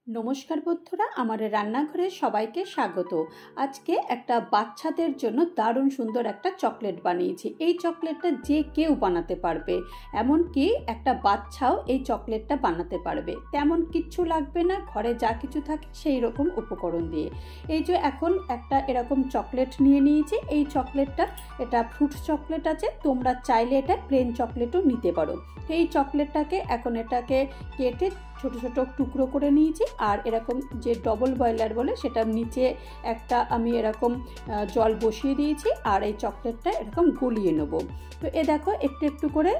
নমস্কার বন্ধুরা, আমার রান্নাঘরে সবাইকে স্বাগত। আজকে একটা বাচ্চাদের জন্য দারুণ সুন্দর একটা চকলেট বানিয়েছি। এই চকলেটটা যে কেউ বানাতে পারবে, এমনকি একটা বাচ্চাও এই চকলেটটা বানাতে পারবে। তেমন কিচ্ছু লাগবে না, ঘরে যা কিছু থাকে সেই রকম উপকরণ দিয়ে। এই যে এখন একটা এরকম চকলেট নিয়ে নিয়েছি। এই চকলেটটা এটা ফ্রুট চকলেট আছে, তোমরা চাইলে এটা প্লেন চকলেটও নিতে পারো। এই চকলেটটাকে এখন এটাকে কেটে ছোট ছোট টুকরো করে নিয়েছি। আর এরকম যে ডবল বয়লার বলে সেটার নিচে একটা আমি এরকম জল বসিয়ে দিয়েছি, আর এই চকলেটটা এরকম গলিয়ে নেব। তো এ দেখো একটু একটু করে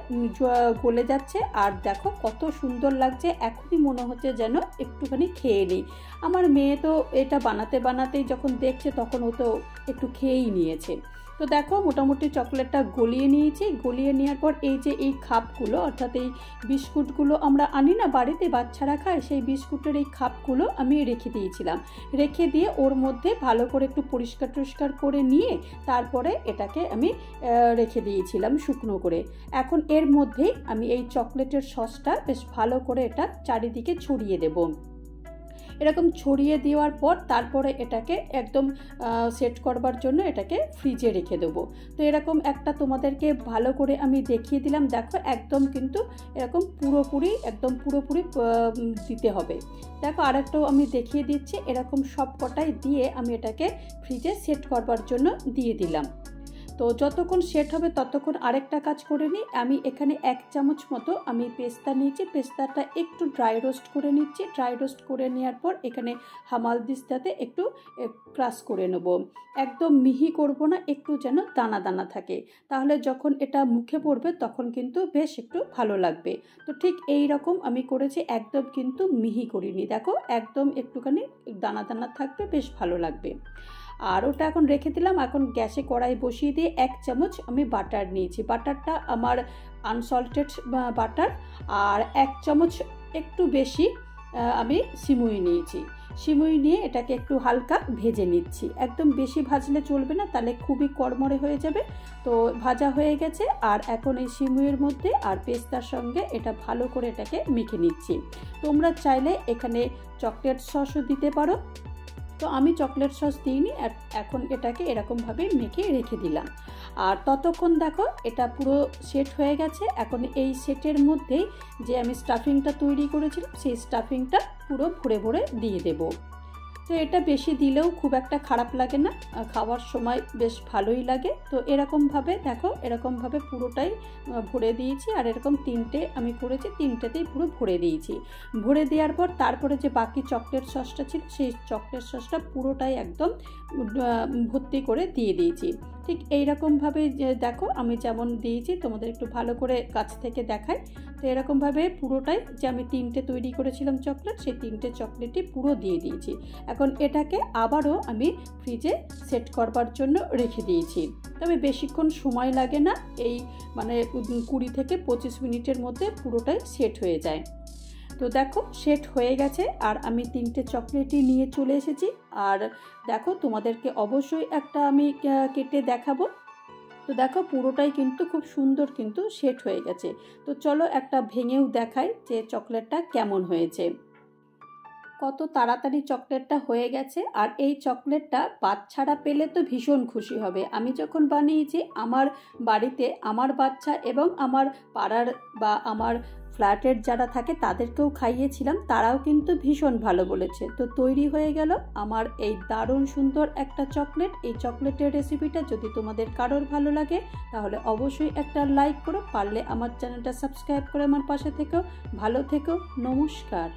গলে যাচ্ছে, আর দেখো কত সুন্দর লাগছে। এখনই মনে হচ্ছে যেন একটুখানি খেয়ে নিই। আমার মেয়ে তো এটা বানাতে বানাতেই যখন দেখছে তখন ও তো একটু খেয়েই নিয়েছে। তো দেখো মোটামুটি চকলেটটা গলিয়ে নিয়েছি। গলিয়ে নেওয়ার পর এই যে এই খাপগুলো, অর্থাৎ এই বিস্কুটগুলো আমরা আনি না বাড়িতে, বাচ্চারা খায়, সেই বিস্কুটের এই খাপগুলো আমি রেখে দিয়েছিলাম। রেখে দিয়ে ওর মধ্যে ভালো করে একটু পরিষ্কার করে নিয়ে তারপরে এটাকে আমি রেখে দিয়েছিলাম শুকনো করে। এখন এর মধ্যেই আমি এই চকলেটের সসটা বেশ ভালো করে এটা চারিদিকে ছড়িয়ে দেব। এরকম ছড়িয়ে দেওয়ার পর তারপরে এটাকে একদম সেট করবার জন্য এটাকে ফ্রিজে রেখে দেবো। তো এরকম একটা তোমাদেরকে ভালো করে আমি দেখিয়ে দিলাম। দেখো একদম কিন্তু এরকম পুরোপুরি দিতে হবে। দেখো আরেকটাও আমি দেখিয়ে দিচ্ছি। এরকম সব কটাই দিয়ে আমি এটাকে ফ্রিজে সেট করবার জন্য দিয়ে দিলাম। তো যতক্ষণ সেট হবে ততক্ষণ আরেকটা কাজ করে নিই। আমি এখানে 1 চামচ মতো আমি পেস্তা নিয়েছি। পেস্তাটা একটু ড্রাই রোস্ট করে নিচ্ছি। ড্রাই রোস্ট করে নেওয়ার পর এখানে হামালদিস্তাতে একটু ক্রাশ করে নেব। একদম মিহি করব না, একটু যেন দানা দানা থাকে, তাহলে যখন এটা মুখে পড়বে তখন কিন্তু বেশ একটু ভালো লাগবে। তো ঠিক এই রকম আমি করেছি, একদম কিন্তু মিহি করিনি। দেখো একদম একটুখানি দানা দানা থাকবে, বেশ ভালো লাগবে। আর ওটা এখন রেখে দিলাম। এখন গ্যাসে কড়াই বসিয়ে দিয়ে 1 চামচ আমি বাটার নিয়েছি। বাটারটা আমার আনসল্টেড বাটার। আর 1 চামচ একটু বেশি আমি সিমুই নিয়েছি। সিমুই নিয়ে এটাকে একটু হালকা ভেজে নিচ্ছি। একদম বেশি ভাজলে চলবে না, তাহলে খুবই কড়মড়ে হয়ে যাবে। তো ভাজা হয়ে গেছে। আর এখন এই সিমুইয়ের মধ্যে আর পেস্তার সঙ্গে এটা ভালো করে এটাকে মেখে নিচ্ছি। তোমরা চাইলে এখানে চকলেট সসও দিতে পারো। তো আমি চকলেট সস দিইনি। এখন এটাকে এরকমভাবে মেখে রেখে দিলাম। আর ততক্ষণ দেখো এটা পুরো সেট হয়ে গেছে। এখন এই সেটের মধ্যেই যে আমি স্টাফিংটা তৈরি করেছিলাম সেই স্টাফিংটা পুরো ভরে দিয়ে দেবো। তো এটা বেশি দিলেও খুব একটা খারাপ লাগে না, খাওয়ার সময় বেশ ভালোই লাগে। তো এরকমভাবে দেখো এরকমভাবে পুরোটাই ভরে দিয়েছি। আর এরকম 3টে আমি করেছি, 3টেতেই পুরো ভরে দিয়েছি। ভরে দেওয়ার পর তারপরে যে বাকি চকলেট সসটা ছিল সেই চকলেট সসটা পুরোটাই একদম ভর্তি করে দিয়ে দিয়েছি। ঠিক এইরকমভাবে যে দেখো আমি যেমন দিয়েছি তোমাদের একটু ভালো করে কাছ থেকে দেখাই। তো এরকমভাবে পুরোটাই যে আমি 3টে তৈরি করেছিলাম চকলেট, সেই 3টে চকলেটই পুরো দিয়ে দিয়েছি। এখন এটাকে আবারও আমি ফ্রিজে সেট করবার জন্য রেখে দিয়েছি। তবে বেশিক্ষণ সময় লাগে না, এই 20 থেকে 25 মিনিটের মধ্যে পুরোটাই সেট হয়ে যায়। তো দেখো সেট হয়ে গেছে। আর আমি 3টে চকলেটই নিয়ে চলে এসেছি। আর দেখো তোমাদেরকে অবশ্যই একটা আমি কেটে দেখাবো। তো দেখো পুরোটাই কিন্তু খুব সুন্দর কিন্তু সেট হয়ে গেছে। তো চলো একটা ভেঙেও দেখাই যে চকলেটটা কেমন হয়েছে। কত তাড়াতাড়ি চকলেটটা হয়ে গেছে। আর এই চকলেটটা বাচ্চারা পেলে তো ভীষণ খুশি হবে। আমি যখন বানিয়েছি আমার বাড়িতে আমার বাচ্চা এবং আমার পাড়ার বা আমার ফ্ল্যাটের যারা থাকে তাদেরকেও খাইয়েছিলাম, তারাও কিন্তু ভীষণ ভালো বলেছে। তো তৈরি হয়ে গেল আমার এই দারুণ সুন্দর একটা চকলেট। এই চকলেটের রেসিপিটা যদি তোমাদের কারোর ভালো লাগে তাহলে অবশ্যই একটা লাইক করো, পারলে আমার চ্যানেলটা সাবস্ক্রাইব করে আমার পাশে থেকো। ভালো থেকো, নমস্কার।